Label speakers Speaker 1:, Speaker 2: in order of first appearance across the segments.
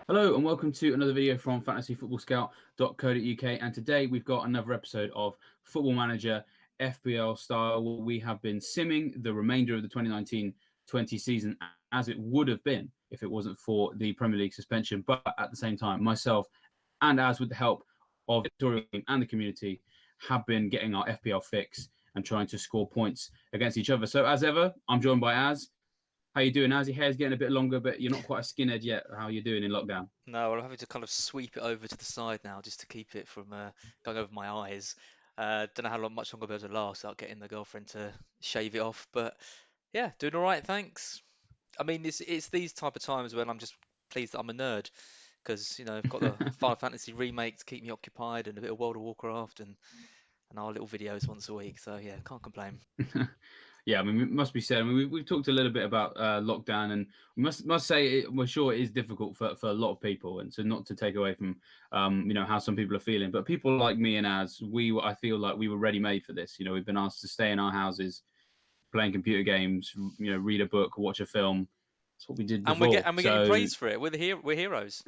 Speaker 1: Hello and welcome to another video from fantasyfootballscout.co.uk, and today we've got another episode of Football Manager FPL style. We have been simming the remainder of the 2019-20 season as it would have been if it wasn't for the Premier League suspension, but at the same time myself and as with the help of the team and the community have been getting our FPL fix and trying to score points against each other. So as ever, I'm joined by Az. How you doing, Az? Your hair's getting a bit longer, but you're not quite a skinhead yet. How are you doing in lockdown?
Speaker 2: No, well, I'm having to kind of sweep it over to the side now just to keep it from going over my eyes. Don't know how much longer I'll be able to last without getting the girlfriend to shave it off. But yeah, doing all right, thanks. I mean, it's these type of times when I'm just pleased that I'm a nerd because I've got the Final Fantasy remake to keep me occupied and a bit of World of Warcraft and our little videos once a week. So yeah, can't complain.
Speaker 1: Yeah, I mean, it must be said. I mean, we've talked a little bit about lockdown, and we must say we're sure it is difficult for a lot of people, and so not to take away from how some people are feeling, but people like me and Az, I feel like we were ready made for this. We've been asked to stay in our houses, playing computer games, read a book, watch a film. That's what we did
Speaker 2: And
Speaker 1: before.
Speaker 2: we're getting praise for it. We're heroes.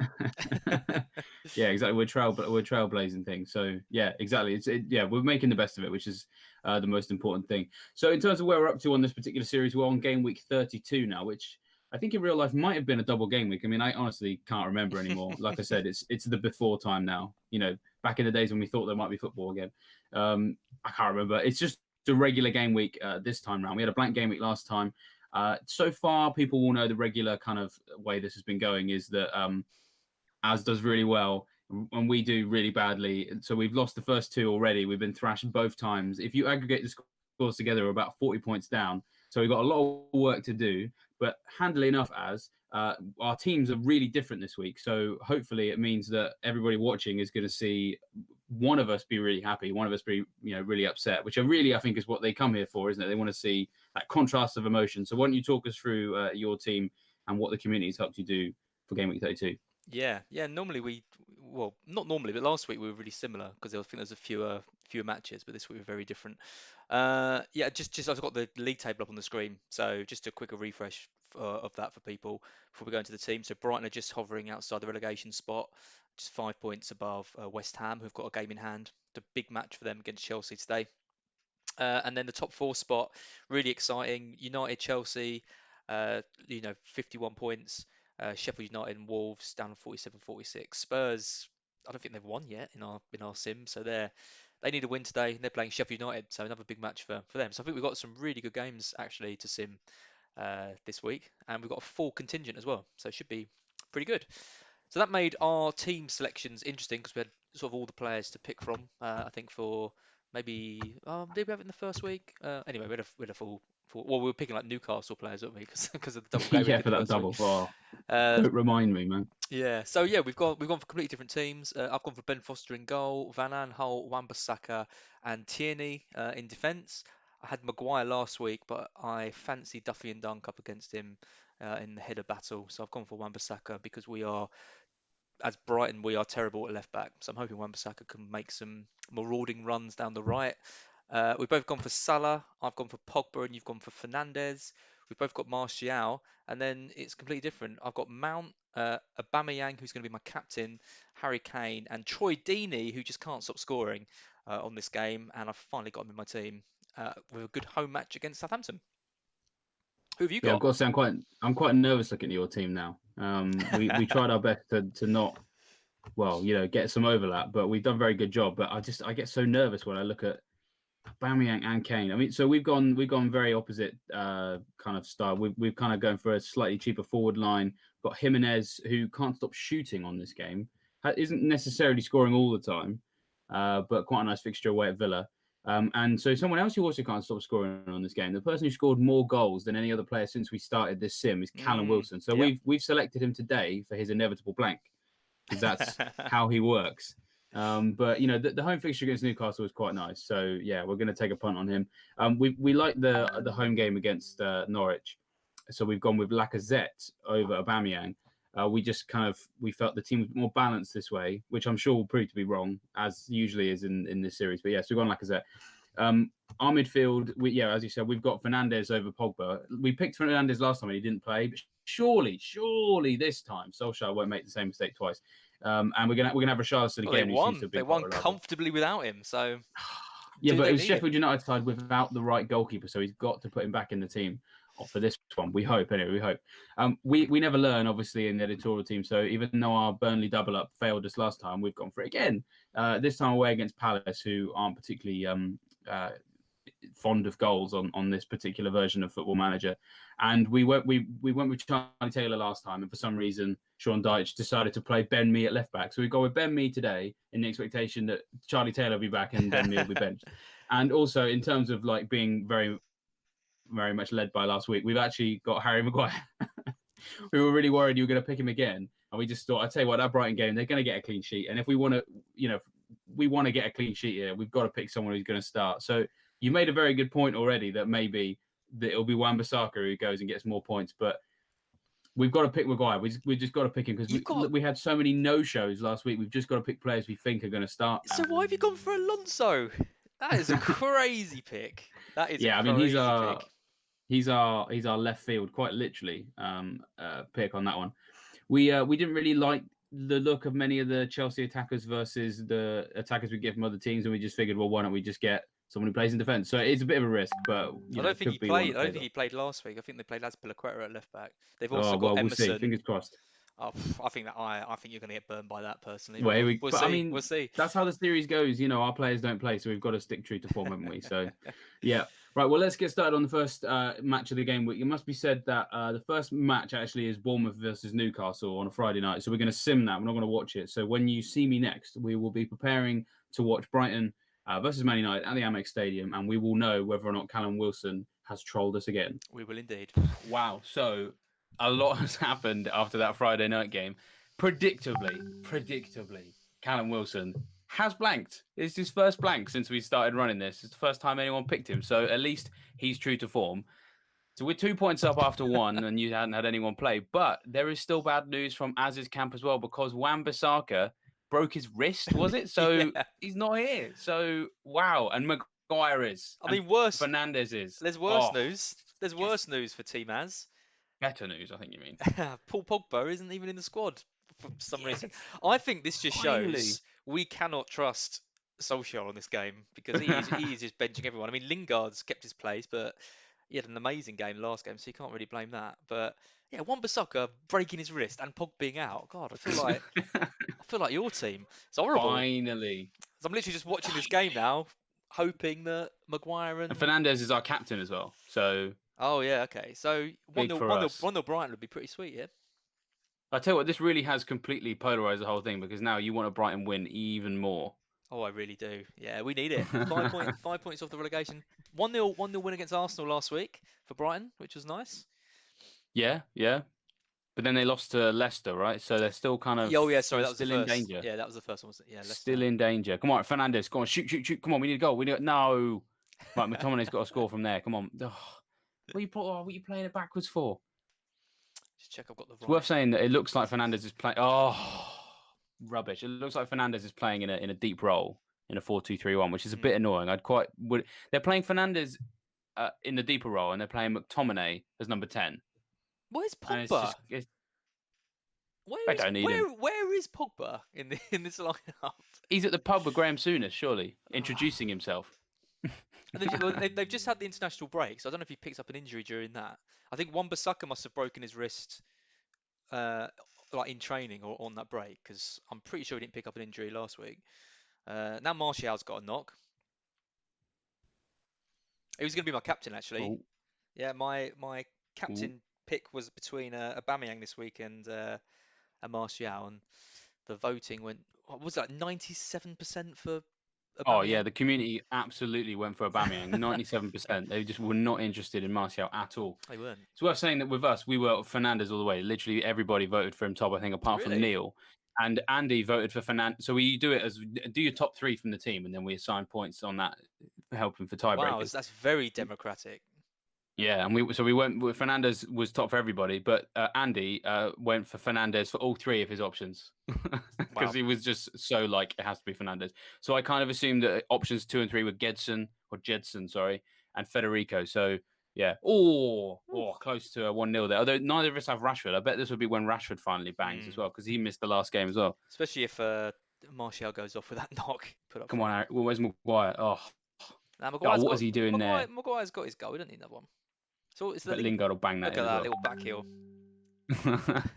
Speaker 1: Yeah, exactly. We're trailblazing things. So yeah, exactly. We're making the best of it, which is the most important thing. So in terms of where we're up to on this particular series, we're on game week 32 now, which I think in real life might have been a double game week. I mean, I honestly can't remember anymore. Like I said, it's the before time now. Back in the days when we thought there might be football again. I can't remember. It's just a regular game week this time round. We had a blank game week last time. So far, people will know the regular kind of way this has been going is that Az does really well and we do really badly. So we've lost the first two already. We've been thrashed both times. If you aggregate the scores together, we're about 40 points down. So we've got a lot of work to do. But handily enough, our teams are really different this week. So hopefully it means that everybody watching is going to see one of us be really happy, one of us be really upset, which I think is what they come here for, isn't it? They want to see that contrast of emotion. So why don't you talk us through your team and what the community has helped you do for Game Week 32?
Speaker 2: Yeah. Normally well, not normally, but last week we were really similar because I think there's a fewer matches, but this week we're very different. Yeah, just I've got the league table up on the screen, so just a quicker refresh of that for people before we go into the team. So Brighton are just hovering outside the relegation spot, just 5 points above West Ham, who've got a game in hand. The big match for them against Chelsea today. And then the top four spot, really exciting. United, Chelsea, 51 points. Sheffield United and Wolves down 47-46. Spurs, I don't think they've won yet in our sim, so they need a win today. They're playing Sheffield United, so another big match for them. So I think we've got some really good games actually to sim this week, and we've got a full contingent as well, so it should be pretty good. So that made our team selections interesting because we had sort of all the players to pick from. I think for maybe did we have it in the first week? Anyway, we had a full. Well, we were picking like Newcastle players, weren't we? Because of the double game week
Speaker 1: Yeah,
Speaker 2: in
Speaker 1: for
Speaker 2: the
Speaker 1: that
Speaker 2: first week.
Speaker 1: double. Oh,
Speaker 2: Uh,
Speaker 1: don't remind me, man.
Speaker 2: yeah. So yeah, we've gone for completely different teams. I've gone for Ben Foster in goal, Van Aanholt, Wan-Bissaka, and Tierney in defence. I had Maguire last week, but I fancy Duffy and Dunk up against him in the header battle. So I've gone for Wan-Bissaka because as Brighton, we are terrible at left back. So I'm hoping Wan-Bissaka can make some marauding runs down the right. We've both gone for Salah. I've gone for Pogba, and you've gone for Fernandez. We've both got Martial, and then it's completely different. I've got Mount, AUBAMEYANG, who's going to be my captain, Harry Kane, and Troy Deeney, who just can't stop scoring on this game. And I've finally got him in my team with a good home match against Southampton. Who have you
Speaker 1: Yeah, I've
Speaker 2: got?
Speaker 1: got to say I'm quite nervous looking at your team now. We tried our best to not get some overlap, but we've done a very good job. But I get so nervous when I look at Aubameyang and Kane. I mean, so we've gone very opposite kind of style. We've kind of going for a slightly cheaper forward line. Got Jimenez, who can't stop shooting on this game. Isn't necessarily scoring all the time, but quite a nice fixture away at Villa. And so someone else who also can't stop scoring on this game, the person who scored more goals than any other player since we started this sim is Callum Wilson. So
Speaker 2: Yeah.
Speaker 1: we've selected him today for his inevitable blank because that's how he works. But the home fixture against Newcastle was quite nice. So yeah, we're going to take a punt on him. We like the home game against Norwich, so we've gone with Lacazette over Aubameyang. We felt the team was more balanced this way, which I'm sure will prove to be wrong, as usually is in this series. But yes, we've gone Lacazette. Our midfield, as you said, we've got Fernandes over Pogba. We picked Fernandes last time and he didn't play, but surely this time Solskjaer won't make the same mistake twice. And we're gonna have Richarlison again.
Speaker 2: They won comfortably without him, so.
Speaker 1: Yeah, but it was Sheffield United side without the right goalkeeper, so he's got to put him back in the team for this one. We hope, anyway. We hope. We never learn, obviously, in the editorial team. So even though our Burnley double up failed us last time, we've gone for it again. This time away against Palace, who aren't particularly fond of goals on this particular version of Football Manager. And we went with Charlie Taylor last time, and for some reason Sean Dyche decided to play Ben Mee at left back. So we go with Ben Mee today in the expectation that Charlie Taylor will be back and Ben Mee will be benched. And also in terms of like being very, very much led by last week, we've actually got Harry Maguire. We were really worried you were going to pick him again, and we just thought, I tell you what, that Brighton game, they're going to get a clean sheet, and if we want to, get a clean sheet here, we've got to pick someone who's going to start. So you made a very good point already that maybe that it'll be Wan-Bissaka who goes and gets more points, but we've got to pick Maguire. We just got to pick him because we had so many no-shows last week. We've just got to pick players we think are going to start.
Speaker 2: So why have you gone for Alonso? That is a crazy pick. That is
Speaker 1: he's our left field, quite literally, pick on that one. We didn't really like the look of many of the Chelsea attackers versus the attackers we get from other teams, and we just figured, well, why don't we just get someone who plays in defence? So it's a bit of a risk, but
Speaker 2: I don't think he played last week. I think they played Azpilicueta at left back. They've also got Emerson.
Speaker 1: We'll see. Fingers crossed.
Speaker 2: Oh, I think you're going to get burned by that personally.
Speaker 1: Well,
Speaker 2: we'll see. We'll see.
Speaker 1: That's how the series goes. Our players don't play, so we've got to stick true to form, haven't we? So, yeah. Right. Well, let's get started on the first match of the game week. It must be said that the first match actually is Bournemouth versus Newcastle on a Friday night. So we're going to sim that. We're not going to watch it. So when you see me next, we will be preparing to watch Brighton versus Man United at the Amex Stadium, and we will know whether or not Callum Wilson has trolled us again.
Speaker 2: We will indeed.
Speaker 1: Wow. So a lot has happened after that Friday night game. Predictably, Callum Wilson has blanked. It's his first blank since we started running this. It's the first time anyone picked him. So at least he's true to form. So we're 2 points up after one, and you hadn't had anyone play. But there is still bad news from Az's camp as well, because Wan-Bissaka broke his wrist, was it? So He's not here. So, wow. And Maguire is.
Speaker 2: Worse.
Speaker 1: Fernandes is.
Speaker 2: There's worse news. There's worse news for Team Az.
Speaker 1: Better news, I think you mean.
Speaker 2: Paul Pogba isn't even in the squad for some reason. I think this just shows we cannot trust Solskjaer on this game, because he is just benching everyone. Lingard's kept his place, but he had an amazing game last game, so you can't really blame that. But yeah, Wan-Bissaka breaking his wrist and Pog being out. God, I feel like your team. It's horrible.
Speaker 1: Finally.
Speaker 2: So I'm literally just watching this game now, hoping that Maguire and
Speaker 1: Fernandes is our captain as well. So.
Speaker 2: Oh yeah, okay. So 1-0 Brighton would be pretty sweet, yeah.
Speaker 1: I tell you what, this really has completely polarized the whole thing, because now you want a Brighton win even more.
Speaker 2: Oh, I really do. Yeah, we need it. 5 points off the relegation. 1-0 win against Arsenal last week for Brighton, which was nice.
Speaker 1: Yeah. But then they lost to Leicester, right? So they're still kind of.
Speaker 2: Oh yeah, sorry, that was
Speaker 1: still in danger.
Speaker 2: Yeah, that was the first one, wasn't it? Yeah, Leicester.
Speaker 1: Still in danger. Come on, Fernandes. Come on, shoot. Come on, we need a goal. No. Right, McTominay's got to score from there. Come on. What are you playing it backwards for?
Speaker 2: Just check I've got the right.
Speaker 1: It's worth saying that it looks like Fernandes is playing. Oh, rubbish! It looks like Fernandes is playing in a deep role in a 4-2-3-1, which is a bit annoying. They're playing Fernandes in the deeper role, and they're playing McTominay as number 10.
Speaker 2: Where's Pogba? Where is Pogba in this lineup?
Speaker 1: He's at the pub with Graham Souness, surely, introducing himself.
Speaker 2: They've just had the international break, so I don't know if he picked up an injury during that. I think Wan-Bissaka must have broken his wrist in training or on that break, because I'm pretty sure he didn't pick up an injury last week. Now Martial's got a knock. He was going to be my captain, actually.
Speaker 1: Ooh.
Speaker 2: Yeah, my captain pick was between AUBAMEYANG this week and Martial, and the voting went, what was that, 97% for AUBAMEYANG?
Speaker 1: Oh yeah, the community absolutely went for AUBAMEYANG. 97%. They just were not interested in Martial at all.
Speaker 2: They weren't.
Speaker 1: It's worth saying that with us, we were Fernandes all the way. Literally everybody voted for him top, I think, apart from Neil. And Andy voted for Fernandes. So we do your top three from the team, and then we assign points on that, helping for tiebreakers.
Speaker 2: Wow, that's very democratic.
Speaker 1: Yeah, and we went with Fernandes was top for everybody, but Andy went for Fernandes for all three of his options because he was just so it has to be Fernandes. So I kind of assumed that options 2 and 3 were Gedson, or Jedson, sorry, and Federico. So yeah, close to a 1-0 there. Although neither of us have Rashford. I bet this would be when Rashford finally bangs as well, because he missed the last game as well.
Speaker 2: Especially if Martial goes off with that knock. Put up.
Speaker 1: Come on, Harry. Well, where's Maguire?
Speaker 2: Now
Speaker 1: What is he doing there?
Speaker 2: Maguire's got his goal, doesn't he? That one. So it's
Speaker 1: But Lingard will bang that
Speaker 2: look
Speaker 1: in
Speaker 2: at
Speaker 1: as
Speaker 2: that
Speaker 1: well.
Speaker 2: little back heel.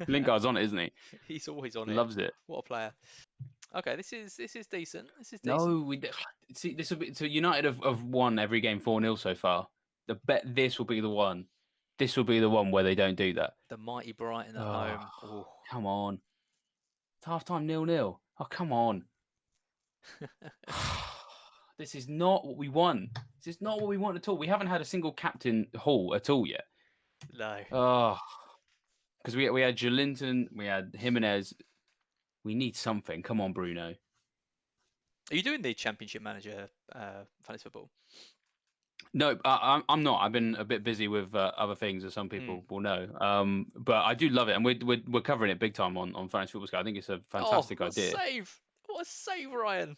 Speaker 1: Lingard's on it, isn't he?
Speaker 2: He's always on
Speaker 1: Loves it.
Speaker 2: What a player. Okay, this is decent. This is decent.
Speaker 1: No, see this will be so United have won every game 4-0 so far. The bet this will be the one. This will be the one where they don't do that.
Speaker 2: The mighty Brighton at home. Oh,
Speaker 1: come on. It's half time 0-0. Oh, come on. This is not what we want. This is not what we want at all. We haven't had a single captain haul at all yet.
Speaker 2: No.
Speaker 1: Oh, because we had Jolinton, we had Jimenez. We need something. Come on, Bruno.
Speaker 2: Are you doing the Championship Manager fantasy football?
Speaker 1: No, I'm not. I've been a bit busy with other things, as some people will know. But I do love it, and we're covering it big time on Fantasy Football Scout. I think it's a fantastic idea.
Speaker 2: What a save, Ryan!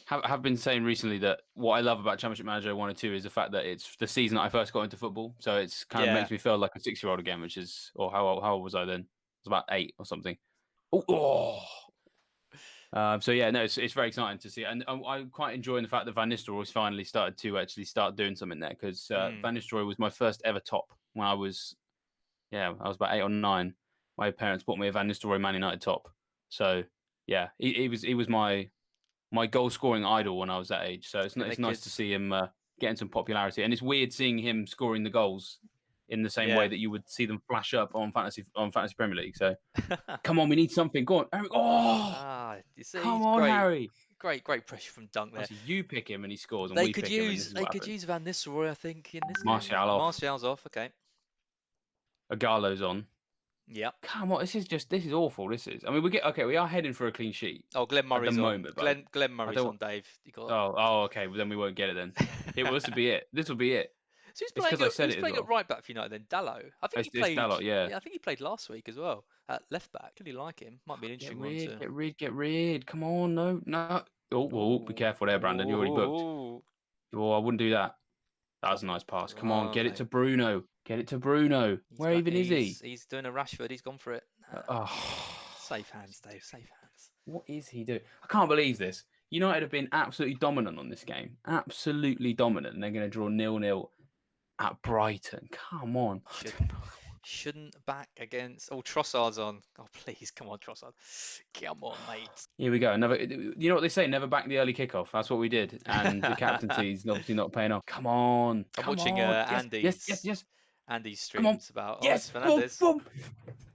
Speaker 1: Have been saying recently that what I love about Championship Manager 1 and 2 is the fact that it's the season that I first got into football, so it's kind of makes me feel like a 6-year-old again, which is, or how old was I then? I was about 8 or something. So yeah, no, it's very exciting to see, and I'm quite enjoying the fact that Van Nistelrooy's finally started to actually start doing something there, because Van Nistelrooy was my first ever top when I was about 8 or 9. My parents bought me a Van Nistelrooy Man United top, so yeah, he was my goal scoring idol when I was that age. So it's nice to see him getting some popularity, and it's weird seeing him scoring the goals in the same way that you would see them flash up on fantasy Premier League. So come on, we need something. Go on, Eric.
Speaker 2: You see,
Speaker 1: come on, Harry.
Speaker 2: Great pressure from Dunk there.
Speaker 1: You pick him and he scores, and
Speaker 2: they
Speaker 1: we
Speaker 2: could
Speaker 1: pick
Speaker 2: use
Speaker 1: him. They
Speaker 2: could use Van Nistelrooy, I think, in this
Speaker 1: Martial
Speaker 2: game.
Speaker 1: off.
Speaker 2: Martial's off. Okay.
Speaker 1: Agallo's on.
Speaker 2: Yep.
Speaker 1: Come on, this is awful. I mean, we are heading for a clean sheet.
Speaker 2: Oh, Glenn Murray's on.
Speaker 1: Moment,
Speaker 2: Glenn Murray's on, Dave. You got
Speaker 1: okay. Well, then we won't get it then. This will be it. This will be it.
Speaker 2: So who's playing at right back for United then? Dalot. I think he played.
Speaker 1: Dalot, yeah.
Speaker 2: I think he played last week as well at left back. Really like him. Might be an interesting one to
Speaker 1: Get rid. Come on, no. Oh, be careful there, Brandon. You're already booked. Oh, I wouldn't do that. That was a nice pass. Come on, get it to Bruno. Where even is he?
Speaker 2: He's doing a Rashford. He's gone for it. Safe hands, Dave. Safe hands.
Speaker 1: What is he doing? I can't believe this. United have been absolutely dominant on this game. Absolutely dominant. And they're going to draw 0-0 at Brighton. Come on.
Speaker 2: Shouldn't back against. Oh, Trossard's on. Oh, please, come on, Trossard. Come on, mate.
Speaker 1: Here we go. You know what they say? Never back the early kickoff. That's what we did, and the captaincy is obviously not paying off. Come on.
Speaker 2: I'm watching Andy's. Yes. Andy's streams about Fernandes.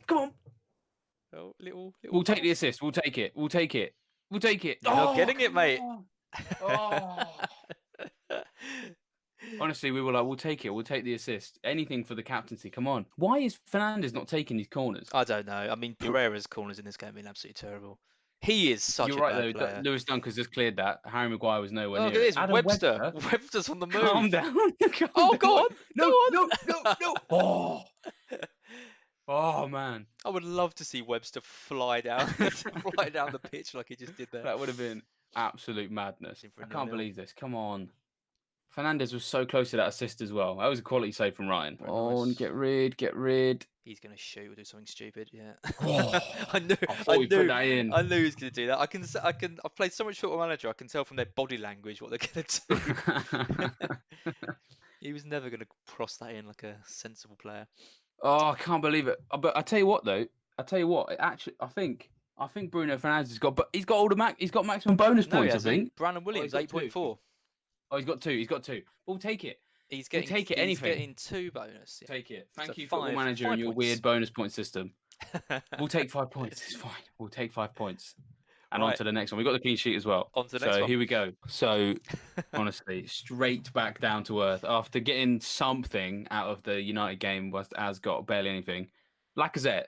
Speaker 1: Come on.
Speaker 2: Oh, little.
Speaker 1: We'll take the assist. We'll take it.
Speaker 2: You're not getting it, mate.
Speaker 1: Honestly, we'll take it. We'll take the assist. Anything for the captaincy. Come on. Why is Fernandes not taking these corners?
Speaker 2: I don't know. I mean, Pereira's corners in this game have been absolutely terrible. He is such a bad player.
Speaker 1: Lewis Dunker's just cleared that. Harry Maguire was nowhere near.
Speaker 2: Look at this. Webster. Webster's on the move.
Speaker 1: Calm down.
Speaker 2: Go on.
Speaker 1: No. Oh, man.
Speaker 2: I would love to see Webster fly down the pitch like he just did there.
Speaker 1: That would have been absolute madness. I can't believe this. Come on. Fernandes was so close to that assist as well. That was a quality save from Ryan.
Speaker 2: Nice.
Speaker 1: And get rid.
Speaker 2: He's going to shoot or do something stupid. Yeah.
Speaker 1: I knew he put that in.
Speaker 2: I knew he was going to do that. I've played so much Football Manager. I can tell from their body language what they're going to do. He was never going to cross that in like a sensible player.
Speaker 1: Oh, I can't believe it. But I tell you what, though. Actually, I think Bruno Fernandes has got. But he's got maximum bonus points. I think.
Speaker 2: Brandon Williams 8.4.
Speaker 1: Oh, he's got two. We'll take it.
Speaker 2: He's getting 2 bonus. Yeah.
Speaker 1: Take it. Thank you, Football Manager, and your weird bonus point system. We'll take 5 points. It's fine. We'll take 5 points. And on to the next one. We've got the clean sheet as well.
Speaker 2: On to the next one.
Speaker 1: Here we go. So, honestly, straight back down to earth. After getting something out of the United game, as got barely anything. Lacazette,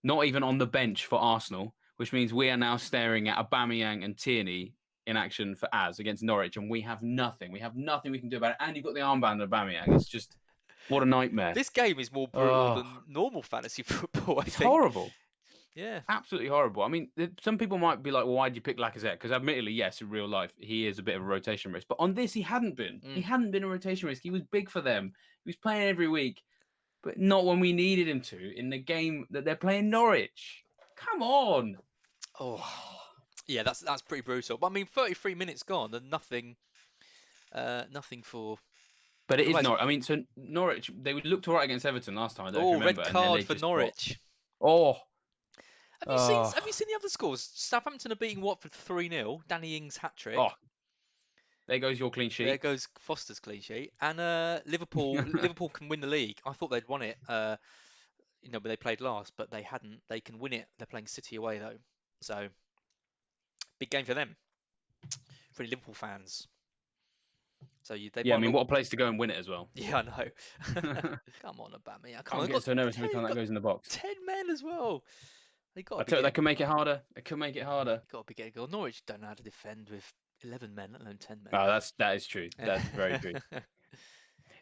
Speaker 1: not even on the bench for Arsenal, which means we are now staring at AUBAMEYANG and Tierney in action for Az against Norwich, and we have nothing. We can do about it. And you've got the armband of AUBAMEYANG. It's just, what a nightmare.
Speaker 2: This game is more brutal than normal fantasy football, I think.
Speaker 1: Horrible.
Speaker 2: Yeah.
Speaker 1: Absolutely horrible. I mean, some people might be like, well, why did you pick Lacazette? Because admittedly, yes, in real life, he is a bit of a rotation risk. But on this, he hadn't been. He hadn't been a rotation risk. He was big for them. He was playing every week, but not when we needed him to in the game that they're playing Norwich. Come on.
Speaker 2: Oh, yeah, that's pretty brutal. But I mean, 33 minutes gone and nothing for.
Speaker 1: But it is
Speaker 2: Otherwise,
Speaker 1: Norwich. I mean, so Norwich, they looked all right against Everton last time, I don't know if you
Speaker 2: oh, red
Speaker 1: remember. And then
Speaker 2: card
Speaker 1: they
Speaker 2: for
Speaker 1: just got,
Speaker 2: Norwich.
Speaker 1: oh,
Speaker 2: Have you seen the other scores? Southampton are beating Watford 3-0. Danny Ings hat trick.
Speaker 1: oh, there goes your clean
Speaker 2: There
Speaker 1: sheet.
Speaker 2: goes Foster's clean sheet. And Liverpool can win the league. I thought they'd won it. But they played last, but they hadn't. They can win it. They're playing City away though, so big game for them. For the Liverpool fans. So they
Speaker 1: Yeah, I
Speaker 2: might
Speaker 1: mean,
Speaker 2: not.
Speaker 1: what a place to go and win it as well.
Speaker 2: Yeah, I know. Come on, Aubameyang. Come on,
Speaker 1: Can't get so nervous every time that goes in the box.
Speaker 2: 10 men as well. They got.
Speaker 1: I tell you, they can make it harder. They can make it harder.
Speaker 2: Got to be getting a goal. Norwich don't know how to defend with 11 men, let alone 10 men.
Speaker 1: Oh, that is true. That's very true.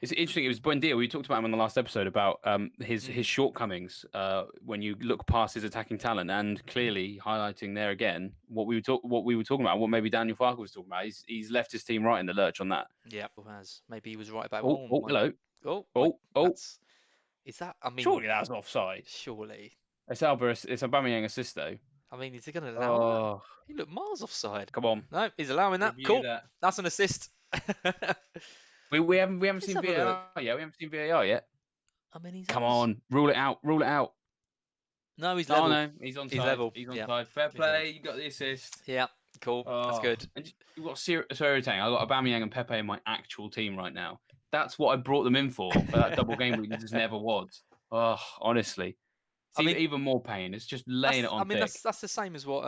Speaker 1: It's interesting. It was Buendia. We talked about him on the last episode about his shortcomings when you look past his attacking talent, and clearly highlighting there again what we were talking about, what maybe Daniel Farke was talking about. He's left his team right in the lurch on that.
Speaker 2: Yeah, has. Maybe he was right about
Speaker 1: Hello.
Speaker 2: Oh. Is that? I mean,
Speaker 1: surely that's offside.
Speaker 2: Surely.
Speaker 1: It's Aubameyang assist though.
Speaker 2: I mean, is he going to allow that? He looked miles offside.
Speaker 1: Come on.
Speaker 2: No, he's allowing that.
Speaker 1: Review
Speaker 2: Cool.
Speaker 1: that.
Speaker 2: That's an assist.
Speaker 1: We haven't seen VAR yet. We haven't seen VAR yet.
Speaker 2: I mean,
Speaker 1: come on, rule it out.
Speaker 2: No, he's level.
Speaker 1: Oh no, he's on side.
Speaker 2: Level.
Speaker 1: He's on side. Fair play. You got the assist.
Speaker 2: Yeah, cool. That's good.
Speaker 1: And you've got so irritating. I got Aubameyang and Pepe in my actual team right now. That's what I brought them in for that double game week that just never was. Oh, honestly, it's even more pain. It's just laying it on. I mean,
Speaker 2: that's the same as what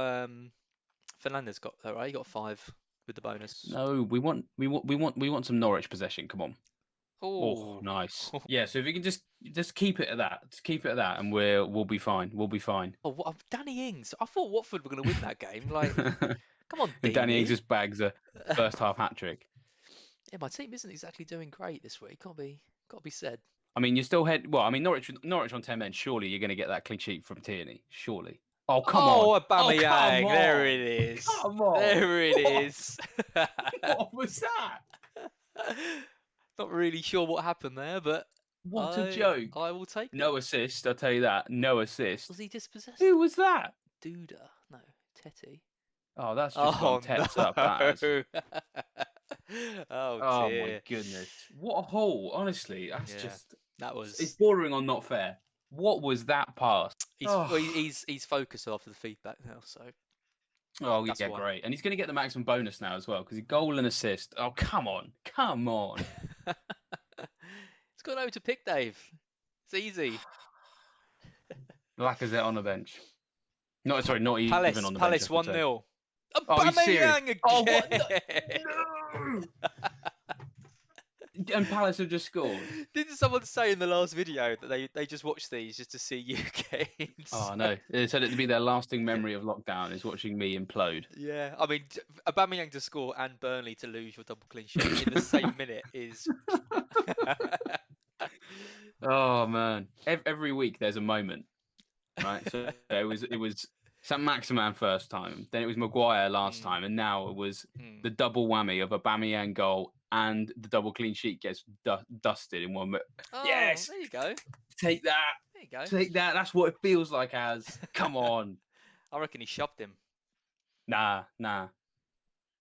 Speaker 2: Fernandez got though, right? He got 5 with the bonus.
Speaker 1: No, we want some Norwich possession. Come on. Oh, nice. Yeah, so if you can just keep it at that, and we'll be fine. We'll be fine.
Speaker 2: Oh, Danny Ings. I thought Watford were going to win that game. Like, come on,
Speaker 1: Danny Ings just bags a first half hat trick.
Speaker 2: Yeah, my team isn't exactly doing great this week. Got to be said.
Speaker 1: I mean, you're still Norwich on 10 men. Surely you're going to get that clean sheet from Tierney. Surely. Oh, come on.
Speaker 2: Aubameyang. There it is.
Speaker 1: Come on.
Speaker 2: There it is.
Speaker 1: What was that?
Speaker 2: Not really sure what happened there, but
Speaker 1: what a joke.
Speaker 2: I will take it.
Speaker 1: No assist, I'll tell you that. No assist.
Speaker 2: Was he dispossessed?
Speaker 1: Who was that?
Speaker 2: Duda. No, Tete.
Speaker 1: Oh, that's just gone tets up. That is.
Speaker 2: Oh dear.
Speaker 1: My goodness. What a hole, honestly. It's bordering on not fair. What was that pass?
Speaker 2: He's focused after the feedback now, so.
Speaker 1: Oh, yeah, great. And he's going to get the maximum bonus now as well because he's goal and assist. Oh, come on.
Speaker 2: It's got no to pick, Dave. It's easy.
Speaker 1: Lacazette on the bench. Not even on the
Speaker 2: Palace
Speaker 1: bench.
Speaker 2: Palace 1-0.
Speaker 1: Aubameyang
Speaker 2: again.
Speaker 1: Oh, what no! And Palace have just scored.
Speaker 2: Didn't someone say in the last video that they just watch these just to see you games?
Speaker 1: Oh no! They said it'd be their lasting memory of lockdown is watching me implode.
Speaker 2: Yeah, I mean, Aubameyang to score and Burnley to lose your double clean sheet in the same minute is.
Speaker 1: Oh man! Every week there's a moment, right? So it was Saint-Maximin first time, then it was Maguire last time, and now it was the double whammy of Aubameyang goal and the double clean sheet gets dusted in one. Yes,
Speaker 2: there you go.
Speaker 1: Take that.
Speaker 2: There you go.
Speaker 1: Take that. That's what it feels like. Come on.
Speaker 2: I reckon he shoved him.
Speaker 1: Nah.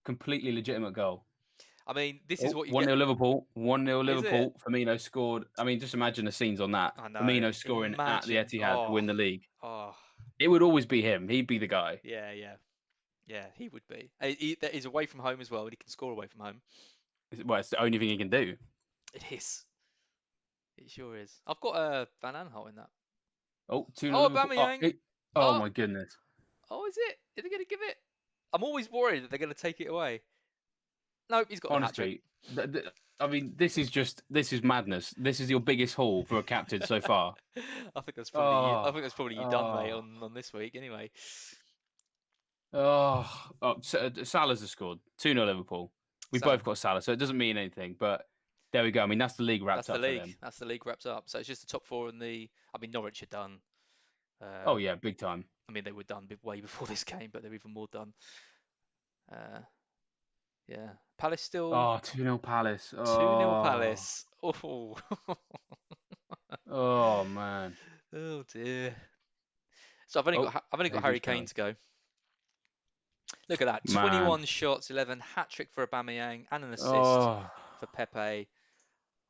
Speaker 1: Completely legitimate goal.
Speaker 2: I mean, this is what you
Speaker 1: 1-0 Liverpool. 1-0 Liverpool. Firmino scored. I mean, just imagine the scenes on that.
Speaker 2: I know.
Speaker 1: Firmino scoring at the Etihad to win the league.
Speaker 2: Oh.
Speaker 1: It would always be him. He'd be the guy.
Speaker 2: Yeah, he would be. He's away from home as well, and he can score away from home.
Speaker 1: Well, it's the only thing he can do.
Speaker 2: It is. It sure is. I've got Van Aanholt in that.
Speaker 1: Oh, 2-0
Speaker 2: Aubameyang.
Speaker 1: Oh, my goodness.
Speaker 2: Oh, is it? Are they going to give it? I'm always worried that they're going to take it away. No, he's got
Speaker 1: honestly. I mean, this is madness. This is your biggest haul for a captain so far.
Speaker 2: I think that's probably you done, mate, on this week anyway.
Speaker 1: Salah's has scored 2-0 Liverpool. We both got Salah, so it doesn't mean anything. But there we go. I mean, that's the league wrapped up.
Speaker 2: That's the league wrapped up. So it's just the top 4 and I mean, Norwich are done.
Speaker 1: Oh yeah, big time.
Speaker 2: I mean, they were done way before this game, but they're even more done. Uh, yeah, Palace still
Speaker 1: Oh, 2-0 Palace.
Speaker 2: 2-0
Speaker 1: Oh,
Speaker 2: Palace. Oh,
Speaker 1: oh man.
Speaker 2: oh dear. So I've only
Speaker 1: Oh,
Speaker 2: got I've only got
Speaker 1: who's
Speaker 2: Harry
Speaker 1: this
Speaker 2: Kane
Speaker 1: going?
Speaker 2: to go. Look at that,
Speaker 1: Man.
Speaker 2: 21 shots, 11 hat trick for Aubameyang and an assist
Speaker 1: Oh,
Speaker 2: for Pepe.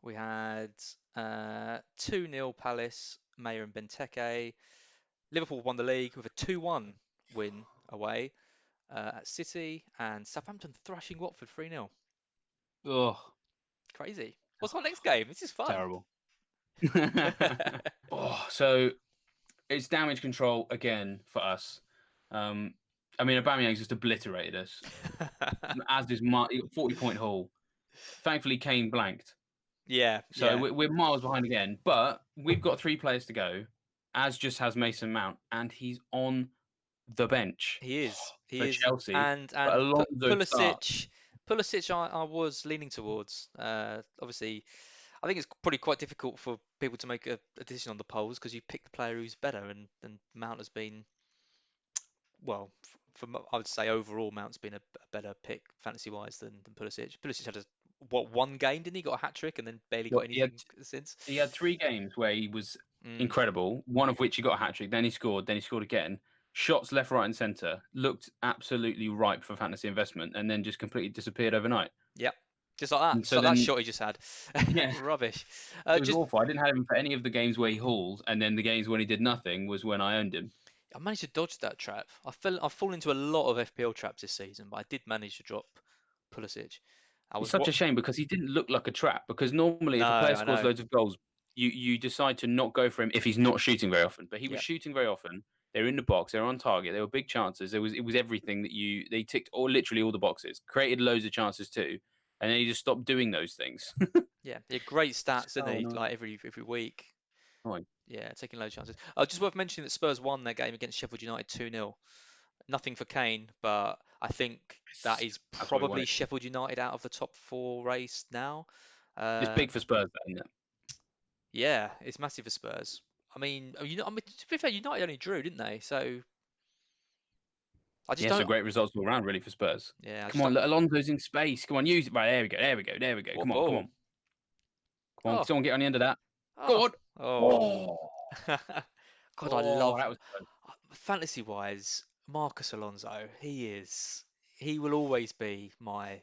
Speaker 2: We had 2-0 Palace, Mayer and Benteke. Liverpool won the league with a 2-1 win away at City, and Southampton thrashing Watford 3-0.
Speaker 1: oh,
Speaker 2: Crazy. What's our next game? This is fun.
Speaker 1: terrible. Oh, so it's damage control again for us. I mean, Aubameyang's just obliterated us, as is 40-point haul. Thankfully, Kane blanked.
Speaker 2: Yeah,
Speaker 1: So
Speaker 2: yeah.
Speaker 1: we're miles behind again, but we've got 3 players to go, as just has Mason Mount, and he's on the bench
Speaker 2: He is. He
Speaker 1: for
Speaker 2: is.
Speaker 1: Chelsea.
Speaker 2: And
Speaker 1: But
Speaker 2: and
Speaker 1: Alonso starts.
Speaker 2: Pulisic, I was leaning towards. Obviously, I think it's probably quite difficult for people to make a decision on the polls because you pick the player who's better, and Mount has been, well, I would say overall Mount's been a better pick fantasy wise than Pulisic. Pulisic had one game, didn't he? Got a hat trick and then barely got
Speaker 1: Well,
Speaker 2: anything since.
Speaker 1: he had 3 games where he was
Speaker 2: Mm,
Speaker 1: incredible. One of which he got a hat trick. Then he scored. Then he scored again. Shots left, right, and centre. Looked absolutely ripe for fantasy investment, and then just completely disappeared overnight.
Speaker 2: yep. Just like that.
Speaker 1: And
Speaker 2: Just
Speaker 1: so
Speaker 2: like that
Speaker 1: then,
Speaker 2: shot he just had.
Speaker 1: yeah,
Speaker 2: Rubbish.
Speaker 1: it was
Speaker 2: Just
Speaker 1: awful. I didn't have him for any of the games where he hauled, and then the games when he did nothing was when I owned him.
Speaker 2: I managed to dodge that trap. I've fallen into a lot of FPL traps this season, but I did manage to drop Pulisic. I
Speaker 1: It's
Speaker 2: was
Speaker 1: such
Speaker 2: what?
Speaker 1: a shame because he didn't look like a trap. Because normally,
Speaker 2: No,
Speaker 1: if a player
Speaker 2: I
Speaker 1: scores
Speaker 2: know.
Speaker 1: loads of goals, you decide to not go for him if he's not shooting very often. But he was
Speaker 2: Yep.
Speaker 1: shooting very often. They were in the box. They were on target. They were big chances. It was everything that they ticked all literally all the boxes. Created loads of chances too, and then he just stopped doing those things.
Speaker 2: Yeah. Yeah. Great stats, isn't
Speaker 1: So
Speaker 2: he?
Speaker 1: annoying.
Speaker 2: Like every week.
Speaker 1: Annoying.
Speaker 2: Yeah, taking loads of chances. Just worth mentioning that Spurs won their game against Sheffield United 2-0. Nothing for Kane, but I think that is
Speaker 1: That's what we
Speaker 2: probably
Speaker 1: wanted.
Speaker 2: Sheffield United out of the top four race now.
Speaker 1: It's
Speaker 2: Uh,
Speaker 1: big for Spurs, though, isn't it?
Speaker 2: yeah, it's massive for Spurs. I mean, to be fair, United only drew, didn't they? So I just
Speaker 1: Yeah, so
Speaker 2: don't.
Speaker 1: great results all around, really, for Spurs.
Speaker 2: Yeah, I
Speaker 1: Come
Speaker 2: just
Speaker 1: on,
Speaker 2: don't.
Speaker 1: look, Alonso's in space. Come on, use it. Right, there we go. There we go. There we go.
Speaker 2: What
Speaker 1: Come on, come
Speaker 2: ball?
Speaker 1: on, come on.
Speaker 2: Oh,
Speaker 1: Someone get on the end of that.
Speaker 2: oh,
Speaker 1: Go on.
Speaker 2: oh.
Speaker 1: Oh,
Speaker 2: God, I
Speaker 1: oh,
Speaker 2: love
Speaker 1: that was close.
Speaker 2: fantasy wise, Marcus Alonso. He will always be my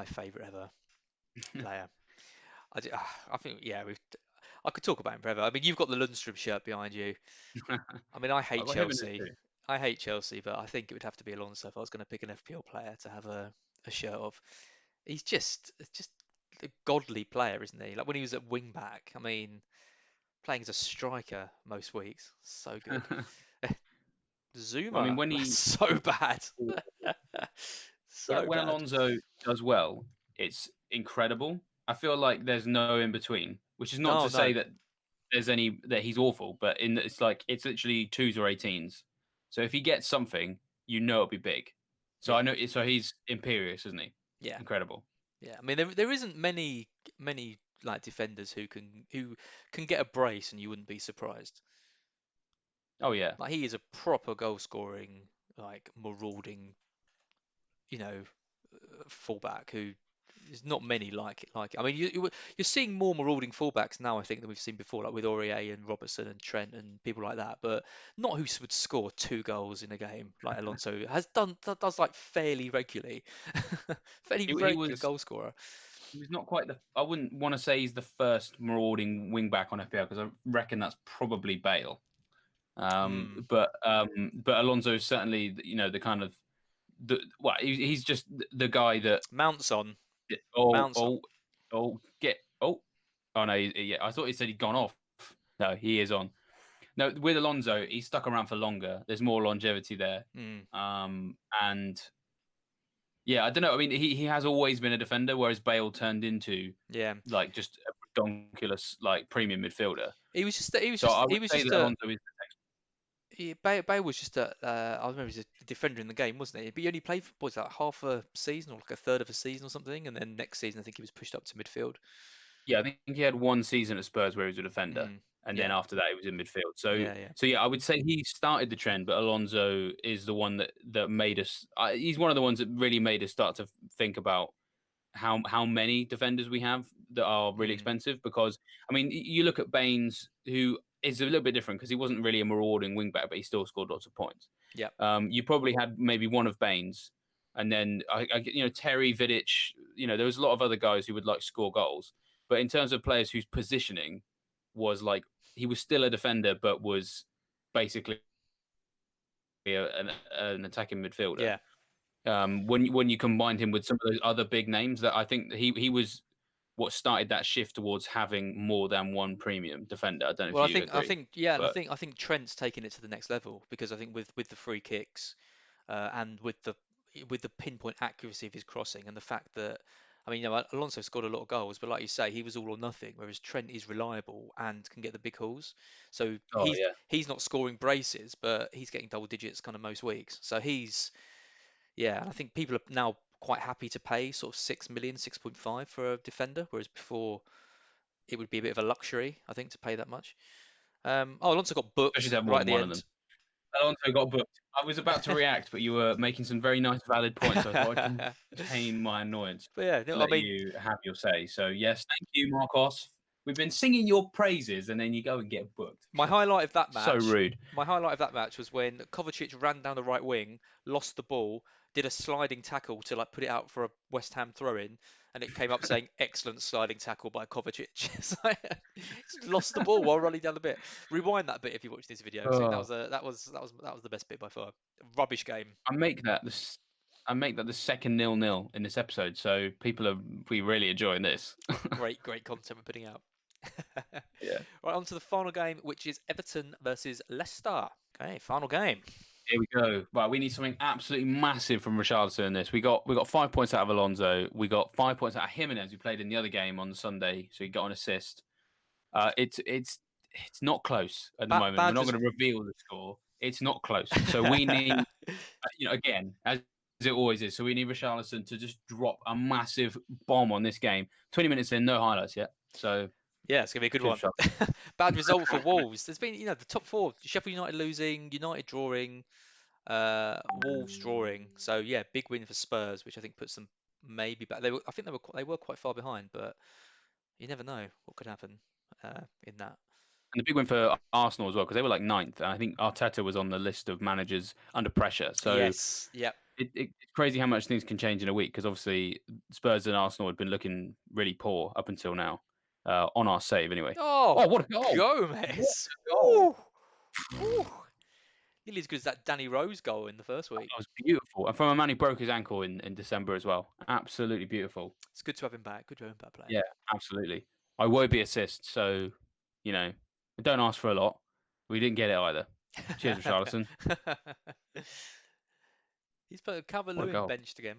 Speaker 2: favourite ever player. I think, yeah, I could talk about him forever. I mean, you've got the Lundstrom shirt behind you. I mean, I
Speaker 1: I
Speaker 2: hate
Speaker 1: got him in there
Speaker 2: Chelsea.
Speaker 1: too.
Speaker 2: I hate Chelsea, but I think it would have to be Alonso if I was going to pick an FPL player to have a shirt of. He's just a godly player, isn't he? Like when he was at wing back, I mean, playing as a striker most weeks, so good.
Speaker 1: I mean,
Speaker 2: Zuma,
Speaker 1: when
Speaker 2: that's
Speaker 1: he
Speaker 2: so bad.
Speaker 1: when
Speaker 2: So
Speaker 1: when
Speaker 2: bad.
Speaker 1: Alonso does well, it's incredible. I feel like there's no in between, which is not
Speaker 2: No,
Speaker 1: to
Speaker 2: no.
Speaker 1: say that there's any that he's awful, but it's like it's literally twos or 18s. So if he gets something, you know it'll be big. So I
Speaker 2: Yeah,
Speaker 1: know. So he's imperious, isn't he?
Speaker 2: yeah,
Speaker 1: Incredible.
Speaker 2: yeah. I mean, there isn't many like defenders who can get a brace and you wouldn't be surprised.
Speaker 1: Oh yeah.
Speaker 2: Like he is a proper goal scoring, like marauding, you know, fullback who there's not many like. I mean, you're seeing more marauding fullbacks now, I think, than we've seen before, like with Aurier and Robertson and Trent and people like that. But not who would score 2 goals in a game like Alonso has done. Does like fairly regularly, fairly
Speaker 1: He
Speaker 2: regular
Speaker 1: was
Speaker 2: goal scorer.
Speaker 1: he was not quite the. I wouldn't want to say he's the first marauding wing back on FPL because I reckon that's probably Bale.
Speaker 2: Hmm.
Speaker 1: But Alonso is certainly the kind of he's just the guy that
Speaker 2: Mounts on,
Speaker 1: oh
Speaker 2: mounts on.
Speaker 1: oh oh get oh no yeah I thought he said he'd gone off. No, he is on. No, with Alonso, he's stuck around for longer. There's more longevity there.
Speaker 2: Hmm.
Speaker 1: And yeah, I don't know. I mean, he has always been a defender, whereas Bale turned into
Speaker 2: Yeah.
Speaker 1: like just a redonkulous like premium midfielder.
Speaker 2: He was just he was
Speaker 1: So
Speaker 2: just
Speaker 1: I
Speaker 2: he
Speaker 1: would
Speaker 2: was
Speaker 1: say
Speaker 2: just
Speaker 1: that
Speaker 2: a
Speaker 1: Alonso is
Speaker 2: Bale was just a I remember he was a defender in the game, wasn't he? But he only played for like half a season or like a third of a season or something, and then next season I think he was pushed up to midfield.
Speaker 1: Yeah, I think he had one season at Spurs where he was a defender,
Speaker 2: Mm,
Speaker 1: and then
Speaker 2: yeah,
Speaker 1: after that he was in midfield. So,
Speaker 2: yeah, yeah.
Speaker 1: so yeah, I would say he started the trend, but Alonso is the one that made us. He's one of the ones that really made us start to think about how many defenders we have that are really
Speaker 2: Mm,
Speaker 1: expensive. Because I mean, you look at Baines, who is a little bit different because he wasn't really a marauding wing back, but he still scored lots of points.
Speaker 2: yeah.
Speaker 1: You probably had maybe one of Baines, and then Terry Vidic. There was a lot of other guys who would like score goals, but in terms of players whose positioning was like he was still a defender, but was basically an attacking midfielder.
Speaker 2: Yeah.
Speaker 1: When you combined him with some of those other big names, that I think he was what started that shift towards having more than one premium defender. I don't know if
Speaker 2: Well,
Speaker 1: you
Speaker 2: I
Speaker 1: agree,
Speaker 2: think, yeah, and
Speaker 1: but
Speaker 2: I think Trent's taking it to the next level because I think with the free kicks, and with the pinpoint accuracy of his crossing and the fact that, I mean, Alonso scored a lot of goals, but like you say, he was all or nothing, whereas Trent is reliable and can get the big hauls. So
Speaker 1: oh yeah,
Speaker 2: he's not scoring braces, but he's getting double digits kind of most weeks. So yeah, I think people are now quite happy to pay sort of 6 million, 6.5 for a defender, whereas before it would be a bit of a luxury, I think, to pay that much. Alonso got
Speaker 1: especially
Speaker 2: booked
Speaker 1: to have more
Speaker 2: right at
Speaker 1: than
Speaker 2: the
Speaker 1: one of them.
Speaker 2: end.
Speaker 1: Alonso got booked. I was about to react, but you were making some very nice, valid points. So I thought I'd contain my annoyance
Speaker 2: But yeah,
Speaker 1: to
Speaker 2: no, I
Speaker 1: let
Speaker 2: mean,
Speaker 1: you have your say. So yes, thank you, Marcos. We've been singing your praises, and then you go and get booked.
Speaker 2: my highlight of that
Speaker 1: So
Speaker 2: match,
Speaker 1: rude.
Speaker 2: my highlight of that match was when Kovacic ran down the right wing, lost the ball, did a sliding tackle to like put it out for a West Ham throw-in, and it came up saying "excellent sliding tackle by Kovacic." It's like, he's lost the ball while running down the bit. Rewind that bit if you watch this video. 'Cause I think
Speaker 1: Oh.
Speaker 2: that was the best bit by far. Rubbish game.
Speaker 1: I make that this. I make that the second 0-0 in this episode, so we really enjoying this.
Speaker 2: Great content we're putting out.
Speaker 1: Yeah.
Speaker 2: Right, on to the final game, which is Everton versus Leicester. Okay, final game.
Speaker 1: Here we go. Right, we need something absolutely massive from Richarlison in this. We got 5 points out of Alonso. We got 5 points out of Jimenez, who played in the other game on Sunday, so he got an assist. It's not close at the moment. We're
Speaker 2: Bad
Speaker 1: not
Speaker 2: res-
Speaker 1: going to reveal the score. It's not close. So we need, again, as it always is. So we need Richarlison to just drop a massive bomb on this game. 20 minutes in, no highlights yet. So
Speaker 2: Yeah, it's gonna be a good
Speaker 1: cheers,
Speaker 2: one.
Speaker 1: Richarlison.
Speaker 2: Bad result for Wolves. There's been, the top four: Sheffield United losing, United drawing, Wolves drawing. So yeah, big win for Spurs, which I think puts them maybe back. I think they were quite far behind, but you never know what could happen in that.
Speaker 1: And a big win for Arsenal as well, because they were like ninth. And I think Arteta was on the list of managers under pressure. So
Speaker 2: Yes, yep.
Speaker 1: it's crazy how much things can change in a week, because obviously Spurs and Arsenal had been looking really poor up until now, on our save anyway.
Speaker 2: Oh,
Speaker 1: Oh, what a goal! What
Speaker 2: Gomez.
Speaker 1: a goal!
Speaker 2: Ooh, ooh. Nearly as good as that Danny Rose goal in the first week.
Speaker 1: That was beautiful. And from a man who broke his ankle in December as well. Absolutely beautiful.
Speaker 2: It's good to have him back. Good to have him back playing.
Speaker 1: Yeah, absolutely. I won't be assist, so, don't ask for a lot. We didn't get it either. Cheers, Richarlison.
Speaker 2: He's put
Speaker 1: What a
Speaker 2: Calvert-Lewin
Speaker 1: goal.
Speaker 2: benched again.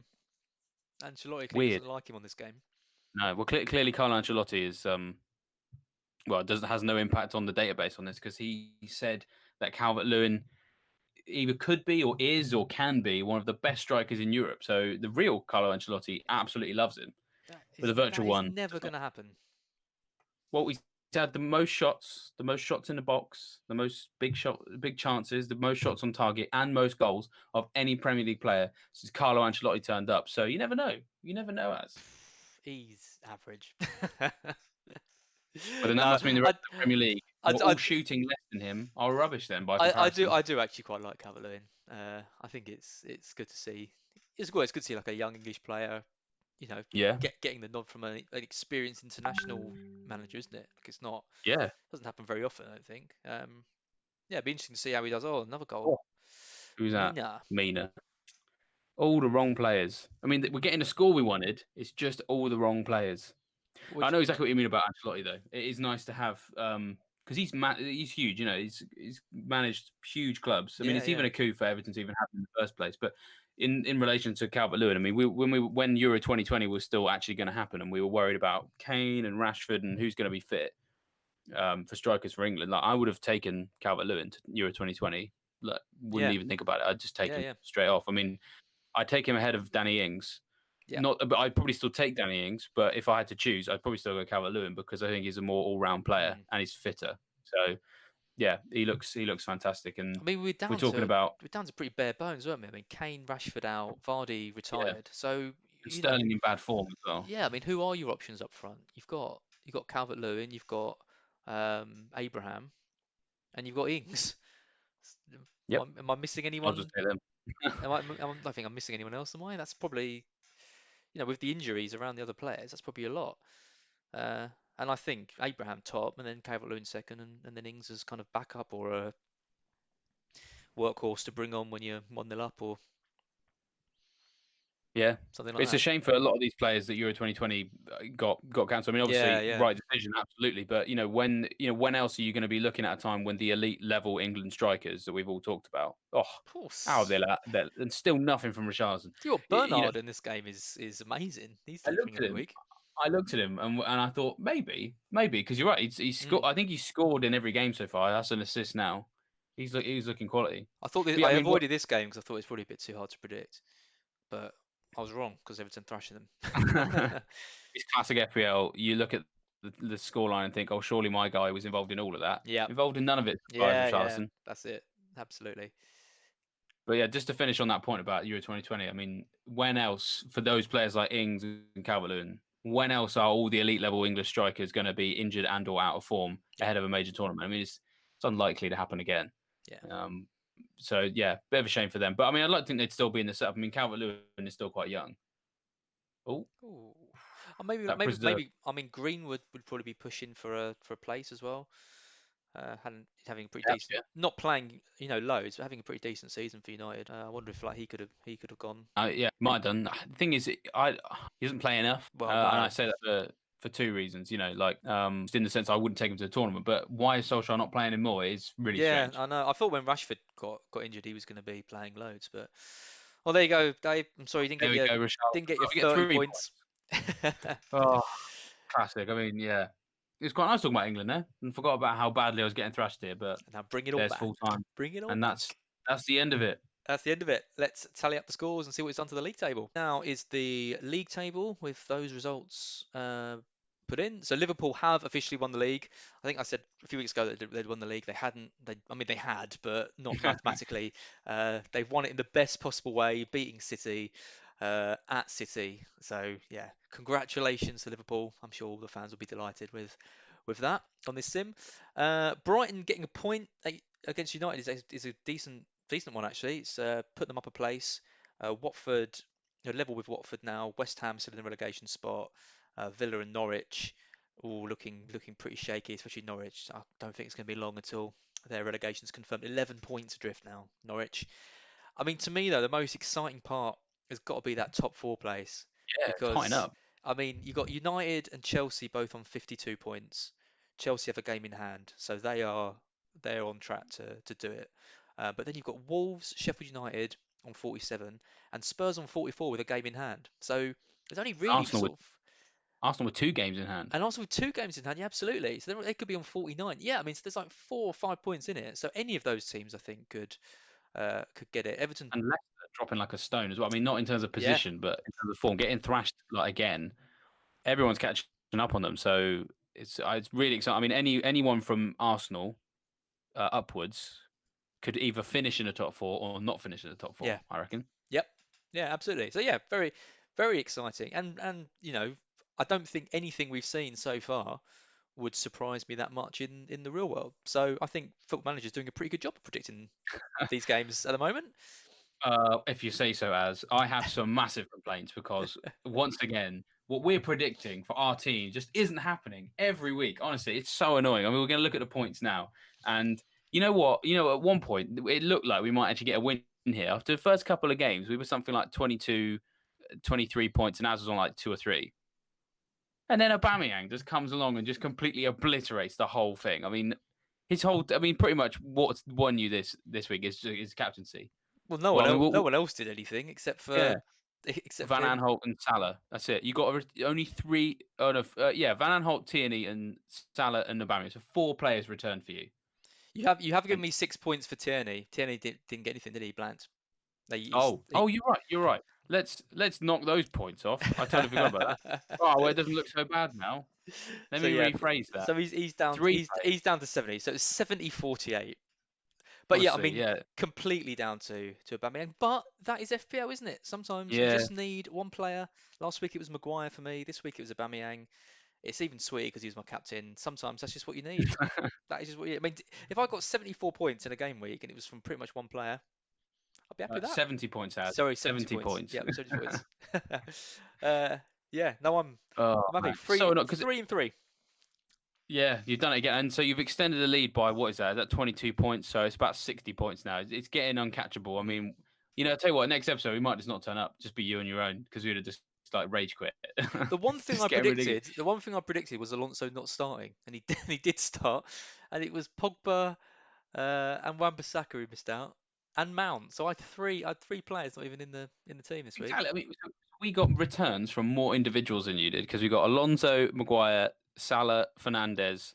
Speaker 2: Ancelotti clearly
Speaker 1: Weird.
Speaker 2: doesn't like him on this game.
Speaker 1: No, well, clearly Carlo Ancelotti is, has no impact on the database on this, because he said that Calvert-Lewin either could be or is or can be one of the best strikers in Europe. So the real Carlo Ancelotti absolutely loves him, but the
Speaker 2: That
Speaker 1: virtual
Speaker 2: is
Speaker 1: one
Speaker 2: never
Speaker 1: does
Speaker 2: going
Speaker 1: not.
Speaker 2: to happen.
Speaker 1: Well, he's had the most shots in the box, the most big chances, the most shots on target, and most goals of any Premier League player since Carlo Ancelotti turned up. So you never know. You never know, as.
Speaker 2: He's average.
Speaker 1: But then that
Speaker 2: No,
Speaker 1: must mean the rest of the Premier League,
Speaker 2: I,
Speaker 1: who are
Speaker 2: I,
Speaker 1: all shooting less than him, are rubbish then by
Speaker 2: I
Speaker 1: comparison.
Speaker 2: do actually quite like Calvert-Lewin. I think it's good to see. It's good to see like a young English player,
Speaker 1: Yeah,
Speaker 2: getting the nod from an experienced international manager, isn't it? Like it's not
Speaker 1: yeah.
Speaker 2: doesn't happen very often, I don't think. Yeah, it'd be interesting to see how he does. Oh, another
Speaker 1: Oh,
Speaker 2: goal.
Speaker 1: who's that?
Speaker 2: Mina.
Speaker 1: Mina. All the wrong players. I mean, we're getting the score we wanted. It's just all the wrong players. I
Speaker 2: Which,
Speaker 1: know exactly what you mean about Ancelotti, though. It is nice to have, because he's huge. He's managed huge clubs. I mean,
Speaker 2: yeah,
Speaker 1: it's even
Speaker 2: yeah.
Speaker 1: a coup for Everton to even happen in the first place. But in relation to Calvert-Lewin, I mean, when Euro 2020 was still actually going to happen, and we were worried about Kane and Rashford and who's going to be fit, for strikers for England, like I would have taken Calvert-Lewin to Euro 2020. Like, wouldn't
Speaker 2: Yeah,
Speaker 1: even think about it. I'd just take
Speaker 2: yeah,
Speaker 1: him
Speaker 2: yeah,
Speaker 1: straight off. I mean, I'd take him ahead of Danny Ings.
Speaker 2: Yeah.
Speaker 1: but I'd probably still take Danny Ings. But if I had to choose, I'd probably still go Calvert-Lewin because I think he's a more all-round player and he's fitter. So yeah, he looks fantastic. And
Speaker 2: I mean,
Speaker 1: if we're talking about
Speaker 2: we're down to pretty bare bones, weren't we? I mean, Kane, Rashford out, Vardy
Speaker 1: yeah,
Speaker 2: retired. So
Speaker 1: and
Speaker 2: you know,
Speaker 1: Sterling in bad form as well.
Speaker 2: yeah. I mean, who are your options up front? You've got Calvert-Lewin, you've got Abraham, and you've got Ings.
Speaker 1: Yep,
Speaker 2: Am I missing
Speaker 1: I'll just
Speaker 2: anyone?
Speaker 1: say them.
Speaker 2: I don't think I'm missing anyone else, am I? That's probably, with the injuries around the other players, that's probably a lot. Uh, and I think Abraham top, and then Calvert-Lewin second, and then Ings as kind of backup or a workhorse to bring on when you're 1-0 up or
Speaker 1: Yeah,
Speaker 2: something like
Speaker 1: it's a
Speaker 2: that.
Speaker 1: shame for a lot of these players that Euro 2020 got cancelled. I mean,
Speaker 2: Yeah,
Speaker 1: obviously,
Speaker 2: yeah.
Speaker 1: right decision, absolutely. But when else are you going to be looking at a time when the elite level England strikers that we've all talked about? Oh,
Speaker 2: Of
Speaker 1: how
Speaker 2: course.
Speaker 1: they're and still nothing from Richarlison.
Speaker 2: Bernard in this game is amazing. He's
Speaker 1: I
Speaker 2: delivering
Speaker 1: looked at
Speaker 2: every
Speaker 1: him.
Speaker 2: week.
Speaker 1: I looked at him and I thought maybe because you're right. He's scored.
Speaker 2: Mm.
Speaker 1: I think he's scored in every game so far. That's an assist now. He's looking quality. But yeah,
Speaker 2: I
Speaker 1: I mean, what
Speaker 2: avoided this game because I thought it's probably a bit too hard to predict, but I was wrong because Everton thrashing them.
Speaker 1: it's classic FPL. You look at the scoreline and think, oh, surely my guy was involved in all of that.
Speaker 2: Yeah,
Speaker 1: Involved in none of it, surprise
Speaker 2: yeah,
Speaker 1: Richarlison.
Speaker 2: that's it. Absolutely.
Speaker 1: But yeah, just to finish on that point about Euro 2020, I mean, when else, for those players like Ings and Calvert-Lewin, when else are all the elite level English strikers going to be injured and or out of form
Speaker 2: Yeah,
Speaker 1: ahead of a major tournament? I mean, it's unlikely to happen again.
Speaker 2: yeah.
Speaker 1: So yeah, bit of a shame for them. But I mean, I'd like to think they'd still be in the setup. I mean, Calvert-Lewin is still quite young. Oh,
Speaker 2: Ooh. Maybe,
Speaker 1: that preserve.
Speaker 2: I mean, Greenwood would probably be pushing for a place as well. Having a pretty
Speaker 1: Yeah,
Speaker 2: decent, not playing, loads, but having a pretty decent season for United. I wonder if like he could have gone.
Speaker 1: Yeah, might have done. The thing is, he doesn't play enough,
Speaker 2: Well,
Speaker 1: and I
Speaker 2: no.
Speaker 1: say that for two reasons. Just in the sense I wouldn't take him to the tournament, but why is Solskjaer not playing him more is really
Speaker 2: Yeah,
Speaker 1: strange.
Speaker 2: I know. I thought when Rashford got injured, he was going to be playing loads, but well, there you go, Dave. I'm sorry you
Speaker 1: There we go,
Speaker 2: didn't get your
Speaker 1: We get
Speaker 2: 30
Speaker 1: 3
Speaker 2: points.
Speaker 1: Oh, classic. I mean, yeah, it's quite nice talking about England there, and forgot about how badly I was getting thrashed here. But
Speaker 2: Now bring it all
Speaker 1: there's
Speaker 2: back.
Speaker 1: full time,
Speaker 2: Bring it all
Speaker 1: and
Speaker 2: back.
Speaker 1: that's the end of it.
Speaker 2: That's the end of it. Let's tally up the scores and see what it's done to the league table. Now is the league table with those results put in. So Liverpool have officially won the league. I think I said a few weeks ago that they'd won the league. They hadn't. I mean, they had, but not mathematically. They've won it in the best possible way, beating City at City. So yeah, congratulations to Liverpool. I'm sure all the fans will be delighted with that on this sim. Brighton getting a point against United is a decent one actually. It's put them up a place. Watford, level with Watford now. West Ham still in the relegation spot. Villa and Norwich all looking pretty shaky, especially Norwich. I don't think it's going to be long until their relegation's confirmed. 11 points adrift now, Norwich. I mean, to me though, the most exciting part has got to be that top four place
Speaker 1: Yeah, tighten
Speaker 2: because
Speaker 1: up.
Speaker 2: I mean, you got United and Chelsea both on 52 points. Chelsea have a game in hand, so they're on track to do it. But then you've got Wolves, Sheffield United on 47, and Spurs on 44 with a game in hand. So there's only really
Speaker 1: Arsenal
Speaker 2: sort
Speaker 1: with
Speaker 2: of,
Speaker 1: Arsenal with 2 games in hand.
Speaker 2: and also with two games in hand, yeah, absolutely. So they could be on 49. Yeah, I mean, so there's like 4 or 5 points in it. So any of those teams, I think, could get it. Everton,
Speaker 1: And Leicester dropping like a stone as well. I mean, not in terms of
Speaker 2: yeah,
Speaker 1: position, but in terms of form, getting thrashed like again. Everyone's catching up on them, so it's really exciting. I mean, anyone from Arsenal upwards could either finish in the top 4 or not finish in the top 4.
Speaker 2: yeah,
Speaker 1: I reckon.
Speaker 2: yep, yeah, absolutely. So yeah, very, very exciting. And I don't think anything we've seen so far would surprise me that much in the real world. So I think Football Manager's doing a pretty good job of predicting these games at the moment.
Speaker 1: If you say so, as I have some massive complaints because once again, what we're predicting for our team just isn't happening every week. Honestly, it's so annoying. I mean, we're going to look at the points now, and you know what? At one point, it looked like we might actually get a win here. After the first couple of games, we were something like 22, 23 points, and Az was on like 2 or 3. And then AUBAMEYANG just comes along and just completely obliterates the whole thing. I mean, pretty much what's won you this week is captaincy.
Speaker 2: Well,
Speaker 1: Well, I mean,
Speaker 2: no one else did anything
Speaker 1: yeah,
Speaker 2: except
Speaker 1: Van
Speaker 2: for him.
Speaker 1: Aanholt and Salah. That's it. You got only 3. Oh no, yeah, Van Aanholt, Tierney, and Salah and Aubameyang. So 4 players returned for you.
Speaker 2: You have given
Speaker 1: And
Speaker 2: me 6 points for Tierney. Tierney didn't get anything, did he? Blanked. No, he's,
Speaker 1: Oh, you're right. You're right. Let's knock those points off. I totally forgot about that. Oh, well, it doesn't look so bad now. Let
Speaker 2: So
Speaker 1: me
Speaker 2: yeah,
Speaker 1: rephrase that.
Speaker 2: so he's down
Speaker 1: 3 players.
Speaker 2: he's down to 70. So it's 70-48. But yeah, I
Speaker 1: Honestly,
Speaker 2: mean,
Speaker 1: yeah.
Speaker 2: completely down to Aubameyang. But that is FPL, isn't it? Sometimes you
Speaker 1: Yeah.
Speaker 2: just need one player. Last week it was Maguire for me. This week it was Aubameyang. It's even sweeter because he was my captain. Sometimes that's just what you need. That is just what you. I mean, if I got 74 points in a game week and it was from pretty much one player, I'd be happy with that.
Speaker 1: 70 points out.
Speaker 2: Sorry, 70
Speaker 1: 70
Speaker 2: points.
Speaker 1: points.
Speaker 2: Yeah, 70 points. Yeah, no,
Speaker 1: Oh,
Speaker 2: I'm happy.
Speaker 1: man. So not because
Speaker 2: 3 and 3.
Speaker 1: yeah, you've done it again, and so you've extended the lead by what is that? Is that 22 points? So it's about 60 points now. It's getting uncatchable. I mean, I'll tell you what. Next episode we might just not turn up, just be you on your own because we'd have just like rage quit.
Speaker 2: The one thing
Speaker 1: Just
Speaker 2: I
Speaker 1: get everything-
Speaker 2: predicted, the one thing I predicted was Alonso not starting, and he he did start, and it was Pogba and Wan-Bissaka who missed out, and Mount. So I had three players not even in the team this week.
Speaker 1: Exactly. I mean, we got returns from more individuals than you did because we got Alonso, Maguire, Salah, Fernandez,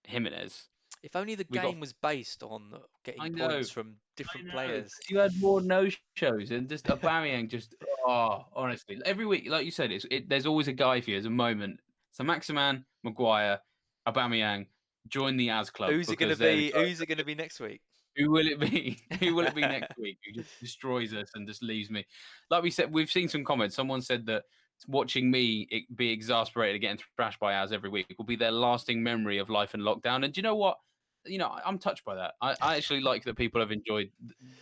Speaker 1: Jimenez.
Speaker 2: If only the
Speaker 1: We got.
Speaker 2: game was based on
Speaker 1: I
Speaker 2: getting
Speaker 1: know.
Speaker 2: points from different players.
Speaker 1: You had more no-shows and just Aubameyang just honestly every week, like you said, there's always a guy for you. There's a moment. So Maximan, Maguire, Aubameyang join the AS club.
Speaker 2: Who's it going to
Speaker 1: because they're the
Speaker 2: be?
Speaker 1: guys
Speaker 2: Who's it going to be next week?
Speaker 1: Who will it be? Who will it be next week? Who just destroys us and just leaves me? Like we said, we've seen some comments. Someone said that watching me be exasperated getting thrashed by Az every week will be their lasting memory of life in lockdown. And do you know what? I'm touched by that. I actually like that people have enjoyed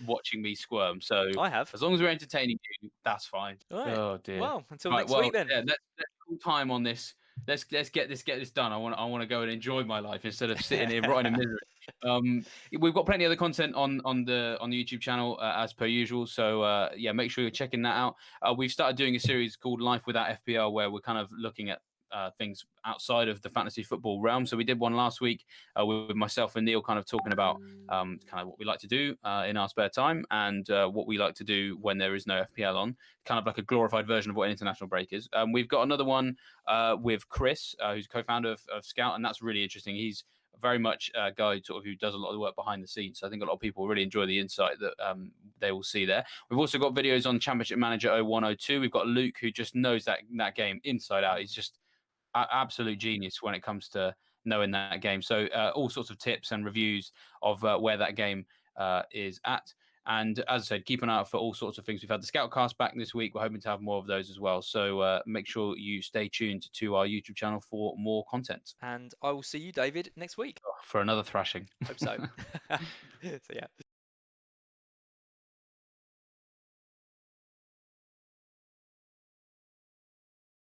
Speaker 1: watching me squirm. So
Speaker 2: I have.
Speaker 1: as long as we're entertaining you, that's fine.
Speaker 2: All right.
Speaker 1: Oh dear.
Speaker 2: Well, until
Speaker 1: Right,
Speaker 2: next
Speaker 1: well,
Speaker 2: week then.
Speaker 1: yeah, let's call time on this. Let's get this done. I want to go and enjoy my life instead of sitting here rotting in misery. We've got plenty of other content on the YouTube channel as per usual. So yeah, make sure you're checking that out. We've started doing a series called Life Without FPL, where we're kind of looking at things outside of the fantasy football realm. So we did one last week with myself and Neil, kind of talking about kind of what we like to do in our spare time and what we like to do when there is no FPL on. Kind of like a glorified version of what an international break is. We've got another one with Chris, who's co-founder of Scout, and that's really interesting. He's very much a guy sort of who does a lot of the work behind the scenes. So I think a lot of people really enjoy the insight that they will see there. We've also got videos on Championship Manager 0102. We've got Luke, who just knows that game inside out. He's just absolute genius when it comes to knowing that game. So all sorts of tips and reviews of where that game is at. And as I said, keep an eye out for all sorts of things. We've had the Scoutcast back this week. We're hoping to have more of those as well. So make sure you stay tuned to our YouTube channel for more content.
Speaker 2: And I will see you, David, next week.
Speaker 1: For another thrashing.
Speaker 2: Hope so. So yeah.